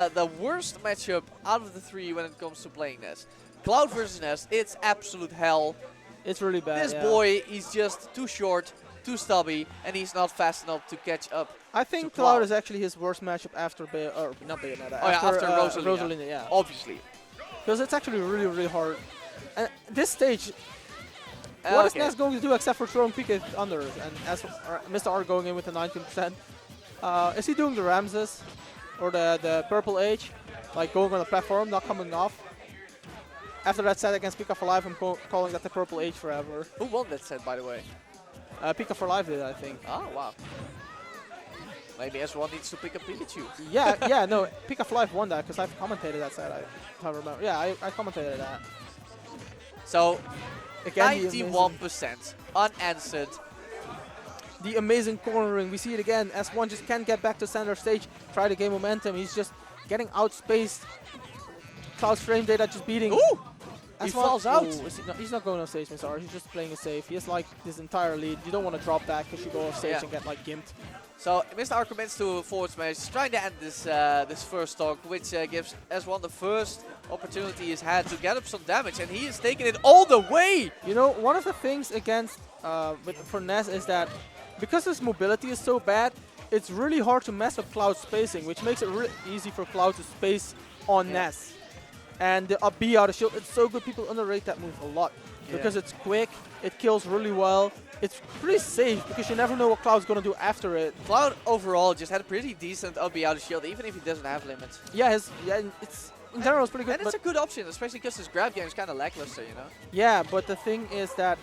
The worst matchup out of the three when it comes to playing Ness. Cloud versus Ness, it's absolute hell. It's really bad. This boy, he's just too short, too stubby, and he's not fast enough to catch up. I think Cloud is actually his worst matchup after not Bayonetta. After Rosalina. Rosalina, yeah. Obviously. Because it's actually really, really hard. And this stage, what is Ness going to do except for throwing PK under? And as Mr.R going in with the 19%, is he doing the Ramses or the Purple Age, like going on the platform, not coming off? After that set against Pika for Life, I'm calling that the Purple Age forever. Who won that set, by the way? Pika for Life did, I think. Oh, wow. Maybe S1 needs to pick up Pikachu. Yeah, no, Pika for Life won that because I've commentated that set. I remember. Yeah, I commentated that. So, again, 91% unanswered. The amazing cornering. We see it again. S1 just can't get back to center stage. Try to gain momentum. He's just getting outspaced. Cloud's frame data just beating. Ooh! He falls out. Ooh, he's not going off stage, Mr.R. He's just playing it safe. He has like this entire lead. You don't want to drop back because you go off stage and get like gimped. So Mr.R commits to a forward smash, trying to end this this first stock, which gives S1 the first opportunity he's had to get up some damage, and he is taking it all the way. You know, one of the things against for Ness is that because his mobility is so bad, it's really hard to mess up Cloud's spacing, which makes it really easy for Cloud to space on Ness. And the up B out of shield, it's so good. People underrate that move a lot because it's quick, it kills really well. It's pretty safe because you never know what Cloud's going to do after it. Cloud overall just had a pretty decent up B out of shield, even if he doesn't have limits. Yeah, it's in general it's pretty good. And it's a good option, especially because his grab game is kind of lackluster, you know? Yeah, but the thing is that...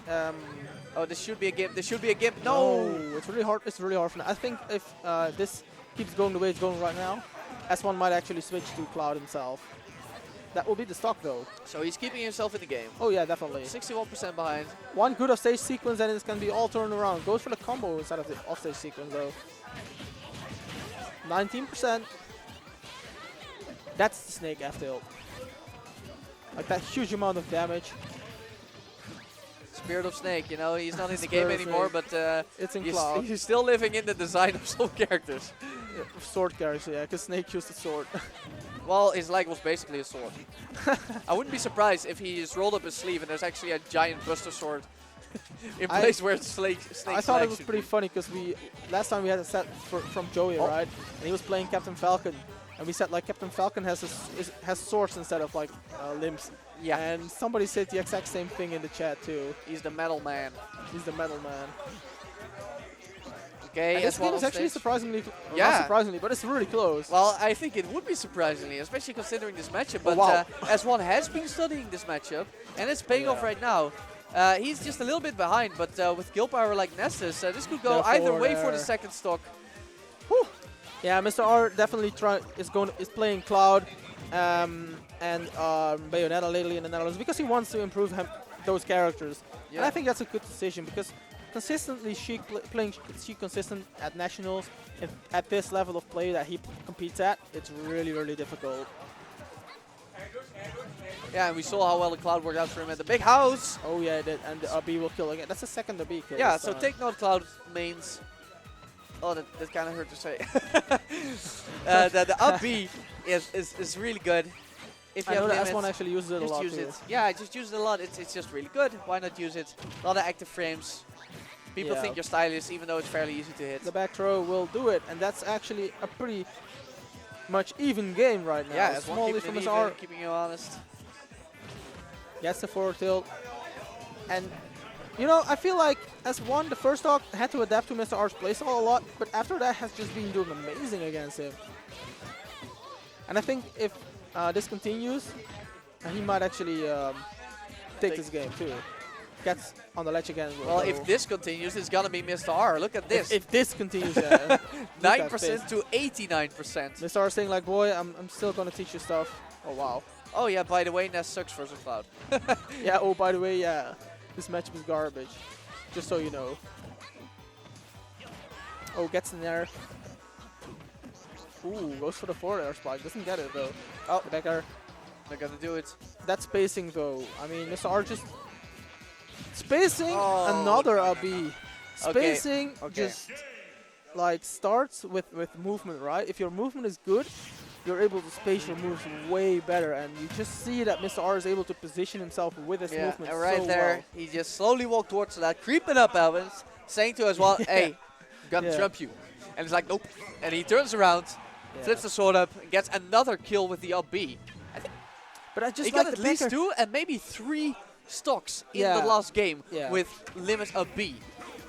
oh, this should be a gimp. This should be a gimp. No! It's really hard. It's really hard for now. I think if this keeps going the way it's going right now, S1 might actually switch to Cloud himself. That will be the stock though. So he's keeping himself in the game. Oh yeah, definitely. 61% behind. One good off-stage sequence and it's going to be all turned around. Goes for the combo instead of the off-stage sequence though. 19%. That's the Snake F tilt. Like that huge amount of damage. Spirit of Snake, you know, he's not in the game anymore, but it's in Cloud. He's still living in the design of some characters. Yeah, sword characters, yeah, because Snake used a sword. Well, his leg was basically a sword. I wouldn't be surprised if he just rolled up his sleeve and there's actually a giant Buster Sword in place where Snake's I thought it was pretty funny because last time we had a set from Joey, right? And he was playing Captain Falcon. And we said like Captain Falcon has swords instead of like limbs. Yeah. And somebody said the exact same thing in the chat too. He's the metal man. He's the metal man. Okay, this game is actually surprisingly, not surprisingly, but it's really close. Well, I think it would be surprisingly, especially considering this matchup. But S1 has been studying this matchup, and it's paying off right now. He's just a little bit behind, but with kill power like Nessus, this could go either way for the second stock. Whew. Yeah, Mr.R definitely is playing Cloud and Bayonetta lately in the Netherlands because he wants to improve those characters. Yeah. And I think that's a good decision because consistently playing Sheik consistent at nationals at this level of play that he competes at, it's really, really difficult. Yeah, and we saw how well the Cloud worked out for him at the big house. Oh yeah, and the B will kill again. That's the second B kill. Yeah, so take note, Cloud mains. Oh, that kind of hurt to say. The up B is really good. If you have limits, S1 actually uses it a lot. Use it. Yeah, I just use it a lot. It's just really good. Why not use it? A lot of active frames. People think you're stylish, even though it's fairly easy to hit. The back throw will do it, and that's actually a pretty much even game right now. Yeah, small lead from Mr.R. Keeping you honest. Gets the forward tilt, and you know, I feel like S1, the first stock, had to adapt to Mr.R's playstyle a lot, but after that has just been doing amazing against him. And I think if this continues, he might actually take this game too. Gets on the ledge again. Well, if this continues, it's gonna be Mr.R. Look at this. If this continues, yeah. 9% to 89%. Mr.R saying like, boy, I'm still gonna teach you stuff. Oh wow. Oh yeah, by the way, Ness sucks versus Cloud. Yeah, oh by the way, yeah. This matchup is garbage. Just so you know. Oh, gets in there. Ooh, goes for the forward air spike. Doesn't get it though. Oh, the back air. They're gonna do it. That spacing though. I mean, Mr.R just spacing another LB. Spacing just like starts with movement, right? If your movement is good, you're able to space your moves way better, and you just see that Mr.R is able to position himself with his movement and right so there, well. he just slowly walked towards that, creeping up Elvins, saying to us, well, hey, I'm gonna trump you. And it's like, nope. And he turns around, flips the sword up, and gets another kill with the up B. I think But I just he like got the at least backer. 2 and maybe 3 stocks in the last game with limit up B.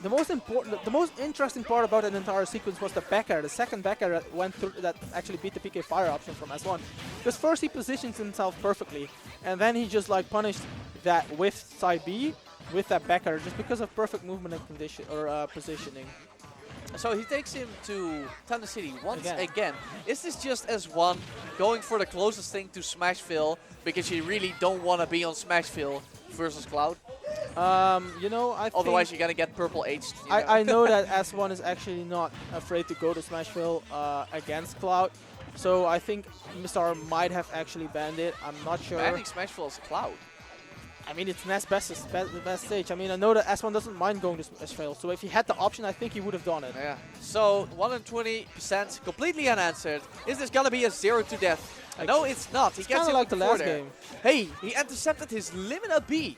The most important, the most interesting part about that entire sequence was the backer, the second backer that went through, that actually beat the PK fire option from S1. Because first he positions himself perfectly, and then he just like punished that with side B with that backer just because of perfect movement and condition or positioning. So he takes him to Thunder City once again. Is this just S1 going for the closest thing to Smashville because you really don't want to be on Smashville versus Cloud? You know, I Otherwise, think you're gonna get purple H. I know that S1 is actually not afraid to go to Smashville against Cloud, so I think Mr.R might have actually banned it. I'm not sure. Banning Smashville as Cloud. I mean, it's Ness' best stage. I mean, I know that S1 doesn't mind going to Smashville, so if he had the option, I think he would have done it. Yeah. So 120% completely unanswered. Is this gonna be a 0 to death? No, it's not. He gets kind of like the last game. Hey, he intercepted his limit up B.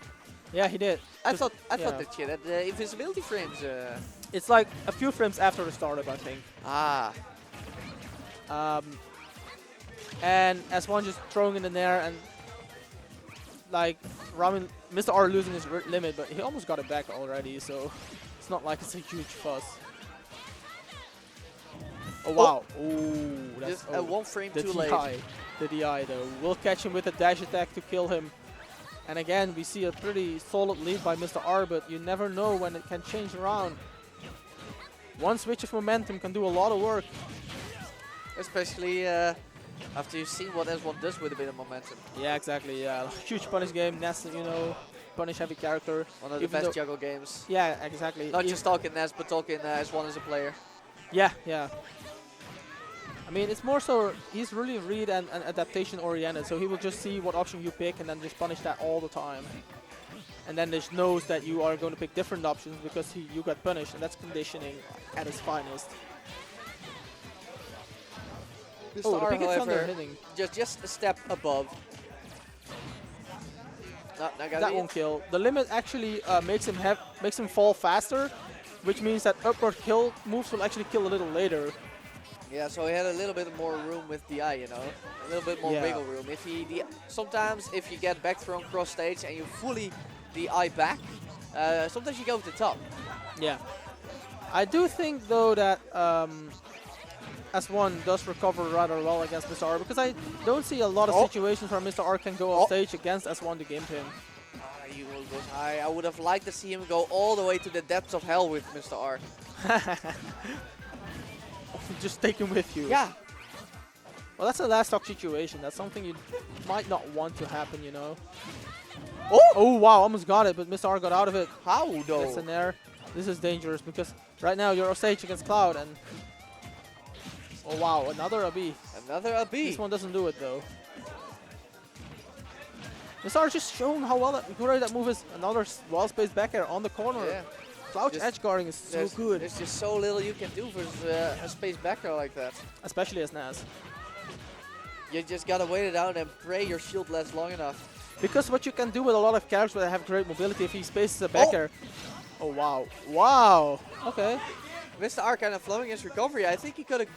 Yeah, he did. I thought that shit had invisibility frames. It's like a few frames after the startup, I think. Ah. And S1 just throwing it in there and like Mr.R losing his limit, but he almost got it back already, so it's not like it's a huge fuss. Oh wow! Ooh, that's just 1 frame too late. The DI though. We'll catch him with a dash attack to kill him. And again, we see a pretty solid lead by Mr.R, but you never know when it can change around. One switch of momentum can do a lot of work. Especially after you've seen what S1 does with a bit of momentum. Yeah, exactly. Yeah, huge punish game. Ness, you know, punish heavy character. One of the best juggle games. Yeah, exactly. Not just talking Ness, but talking S1 as a player. Yeah, yeah. I mean, it's more so he's really read and adaptation oriented, so he will just see what option you pick and then just punish that all the time. And then just knows that you are going to pick different options because you got punished, and that's conditioning at its finest. Oh, the however, hitting. just a step above. That won't kill. The limit actually makes him fall faster, which means that upward kill moves will actually kill a little later. Yeah, so he had a little bit more room with DI, you know, a little bit more wiggle room. If sometimes if you get back thrown cross stage and you fully DI back, sometimes you go to the top. Yeah, I do think though that S1 does recover rather well against Mr.R because I don't see a lot of situations where Mr.R can go off stage against S1 to game him. He goes high. I would have liked to see him go all the way to the depths of hell with Mr.R. Just take him with you. Yeah. Well, that's a last stock situation. That's something you might not want to happen, you know. Oh, wow, almost got it, but Mr.R got out of it. How though? That's an air. This is dangerous because right now you're off stage against Cloud and... Oh wow, another AB. Another AB. This one doesn't do it though. Mr.R just showing how well that move is. Another well-spaced back air on the corner. Yeah. Cloud's edge guarding is so good. There's just so little you can do versus a space back air like that. Especially as Ness. You just gotta wait it out and pray your shield lasts long enough. Because what you can do with a lot of characters that have great mobility, if he spaces a back air. Oh wow. Wow. Okay. Mr.R kind of flowing his recovery. I think he could have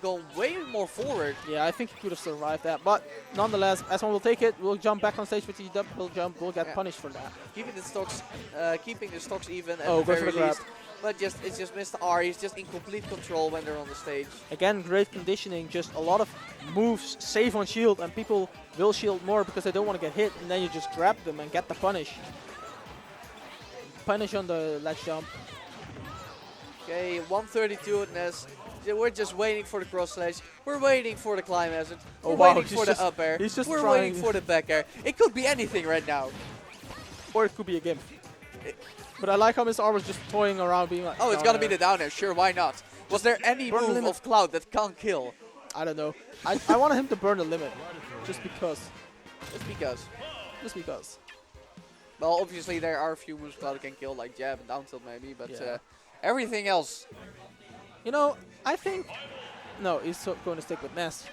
gone way more forward. Yeah, I think he could have survived that. But nonetheless, S1 will take it. We'll jump back on stage with the double jump. We'll get punished for that. Keeping the stocks even at the very least. But it's just Mr.R. He's just in complete control when they're on the stage. Again, great conditioning. Just a lot of moves save on shield, and people will shield more because they don't want to get hit. And then you just grab them and get the punish. Punish on the ledge jump. Okay, 132 at Ness. We're just waiting for the cross sledge. We're waiting for the climb hazard. We're waiting for the up air. We're waiting for the back air. It could be anything right now. Or it could be a gimp. But I like how Mr.R was just toying around being like... Oh, it's gonna be the down air. Sure, why not? Was there any move of Cloud that can't kill? I don't know. I wanted him to burn the limit. Just because. Just because. Just because. Well, obviously there are a few moves Cloud can kill, like jab and down tilt maybe, but everything else... You know, I think... No, he's going to stick with Ness.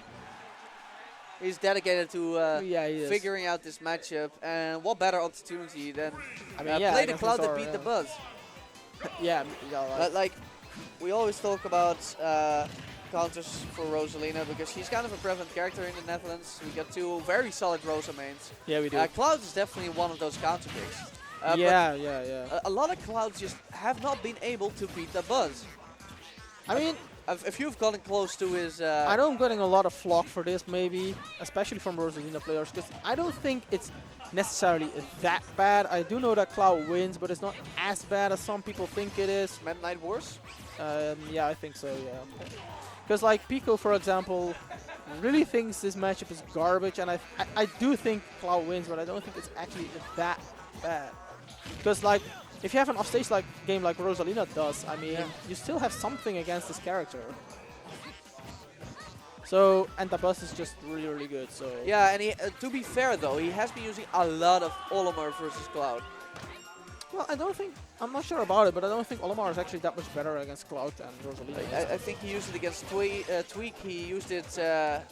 He's dedicated to Yeah, he is. figuring out this matchup, and what better opportunity than I mean, yeah, play the against Cloud that Mr.R, beat the yeah. Buzz. Like, Like, we always talk about counters for Rosalina because she's kind of a prevalent character in the Netherlands. We got two very solid Rosa mains. yeah, we do. Cloud is definitely one of those counter picks. Yeah. But a lot of Clouds just have not been able to beat the Buzz. I mean, If you've gotten close to his... I know I'm getting a lot of flock for this, maybe, especially from Rosalina players, because I don't think it's necessarily that bad. I do know that Cloud wins, but it's not as bad as some people think it is. Meta Knight Wars? Yeah, I think so, yeah. Because, like, Pico, for example, really thinks this matchup is garbage, and I do think Cloud wins, but I don't think it's actually that bad. Because, like, if you have an offstage game like Rosalina does, I mean, you still have something against this character. So, and the bus is just really, really good. So Yeah, and he, to be fair though, he has been using a lot of Olimar versus Cloud. well, I'm not sure about it, but I don't think Olimar is actually that much better against Cloud than Rosalina. I think he used it against Tweak. He used it to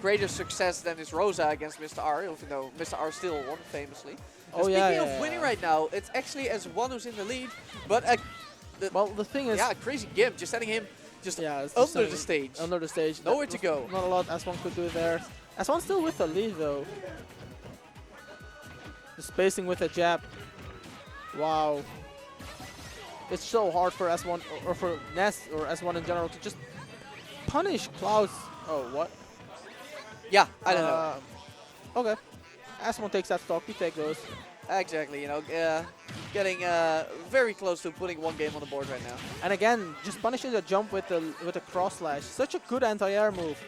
greater success than his Rosa against Mr.R, even though Mr.R still won famously. Oh, Speaking of winning right now, it's actually as one who's in the lead, but well, the thing is, crazy Gimp just setting him just it's under the stage. Under the stage. Nowhere to go. Not a lot S1 could do there. S1 still with the lead though. The spacing with a jab. Wow. It's so hard for S1 or for Ness or S1 in general to just punish Cloud's. Oh, what? Yeah, I don't know. Okay. S1 takes that stock. We take those. Exactly, you know, getting very close to putting one game on the board right now. And again, just punishing the jump with the cross slash. Such a good anti-air move.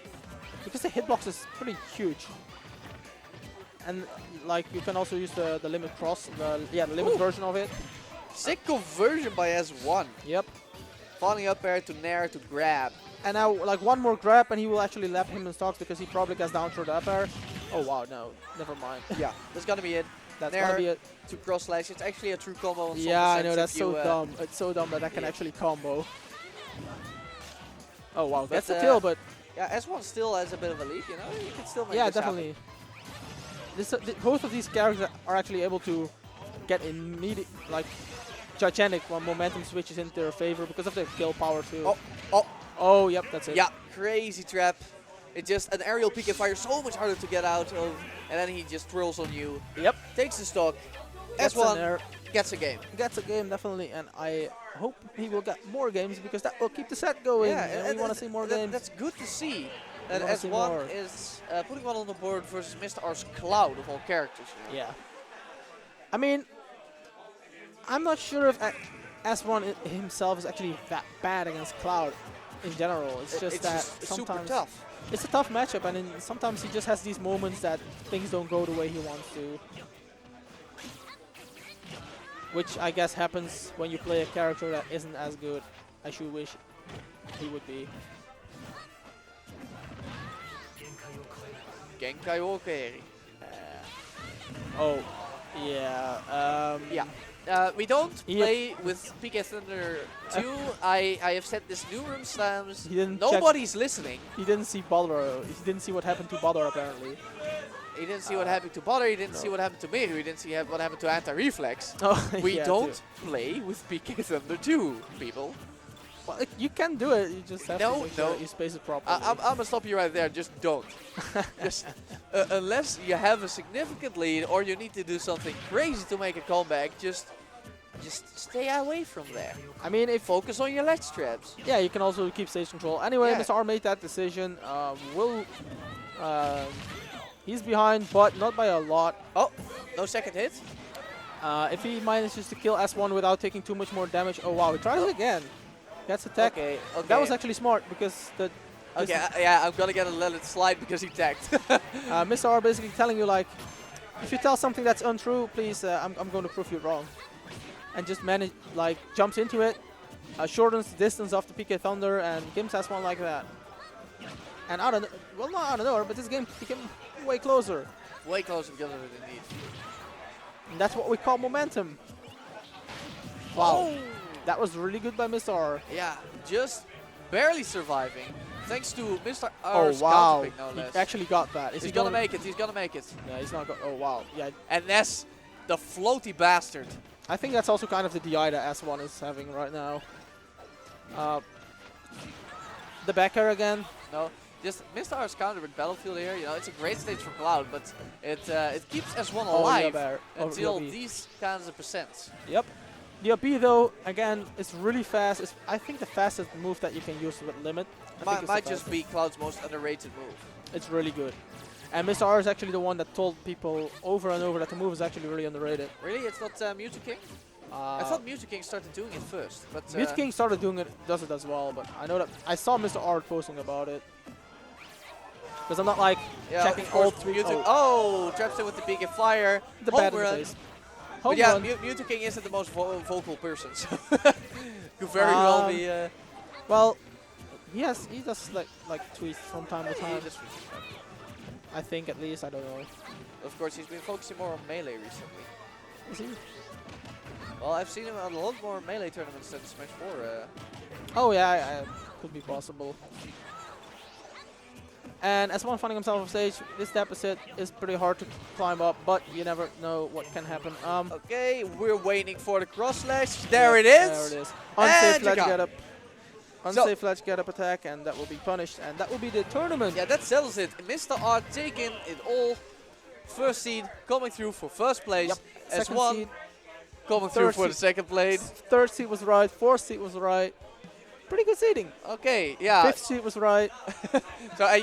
Because the hitbox is pretty huge. And like you can also use the limit cross, the limit version of it. Sick conversion by S1. Yep. Falling up air to nair to grab. And now like one more grab and he will actually lap him in stocks because he probably gets down through the up air. Oh wow, no, never mind. Yeah, that's gonna be it. That's nair gonna be it. To cross slash. It's actually a true combo. Yeah, I know, that's so dumb. It's so dumb that can actually combo. Oh wow, that's a kill, but yeah, S1 still has a bit of a lead, you know. You can still make yeah, this definitely. Both of these characters are actually able to get immediate, like, gigantic momentum switches into their favor because of their kill power too. Oh, yep, that's it. Yeah, crazy trap. It just an aerial peek and fire so much harder to get out of, and then he just twirls on you. Yep. Takes the stock. Gets S1 gets a game. Gets a game, definitely, and I hope he will get more games because that will keep the set going. Yeah, and we want to see more games. That's good to see. That S1 is putting one on the board versus Mr.R's Cloud of all characters. You know? Yeah. I mean, I'm not sure if S1 himself is actually that bad against Cloud in general. It's just that sometimes super tough. It's a tough matchup, and sometimes he just has these moments that things don't go the way he wants to. Which I guess happens when you play a character that isn't as good as you wish he would be. Genkai Okeri. Oh, yeah. We don't play with PK Thunder 2. I have said this numerous times. Nobody's listening. He didn't see Baldur. He didn't see what happened to Baldur apparently. He didn't see what happened to Baldur. He didn't see what happened to Miru. He didn't see what happened to Anti-Reflex. Oh, we don't play with PK Thunder 2, people. Well, you can do it. You just have to make sure you space it properly. I'm gonna stop you right there. Just don't. Just unless you have a significant lead or you need to do something crazy to make a comeback, just stay away from there. I mean, if focus on your ledge traps. Yeah, you can also keep stage control. Anyway, Mr.R made that decision. He's behind, but not by a lot. Oh, no second hit. If he manages to kill S1 without taking too much more damage, oh wow, he tries it again. Gets attacked. Okay. That was actually smart because the. Yeah, I'm gonna let it slide because he tagged. Mr.R basically telling you like, if you tell something that's untrue, please, I'm going to prove you wrong. And just jumps into it, shortens the distance of the PK Thunder, and games S1 like that. And not out of nowhere, but this game became way closer. Way closer because of it, indeed. And that's what we call momentum. Wow. Oh. That was really good by Mr.R. Yeah, just barely surviving. thanks to Mr.R's Oh wow! counterpick, no less. He actually got that. Is He's he gonna make it. He's gonna make it. Yeah, he's not. Oh wow! Yeah, And Ness, the floaty bastard. I think that's also kind of the DI that S1 is having right now. The back air again. No, just Mr.R's counterpick battlefield here. You know, it's a great stage for Cloud, but it keeps S1 alive until these kinds of percents. Yep. The up B though, again, it's really fast. It's I think the fastest move that you can use with limit. Might just be Cloud's most underrated move. It's really good. And Mr.R is actually the one that told people over and over that the move is actually really underrated. Really? It's not Mewtwo King? I thought Mewtwo King started doing it first. But Mewtwo King started doing it, does it as well, but I know that I saw Mr.R posting about it. Because I'm not like checking all three. Oh, traps it with the beacon fire. The bad face. But yeah, Mewtwo King isn't the most vocal person, so could very well be. Well, he does like tweets from time to time. I think at least, I don't know. Of course, he's been focusing more on melee recently. Is he? Well, I've seen him on a lot more melee tournaments than Smash 4. Oh yeah, could be possible. And as one finding himself off stage, this deficit is pretty hard to climb up, but you never know what can happen. Okay, we're waiting for the cross slash. There it is. There it is. Unsafe ledge get up. Unsafe ledge get up attack, and that will be punished, and that will be the tournament. Yeah, that settles it. Mr.R taking it all. First seed coming through for first place. Yep. S1 seed. coming through for the second place. Third seed was right. Fourth seed was right. Pretty good seeding. Okay, yeah. Fifth seed was right. So I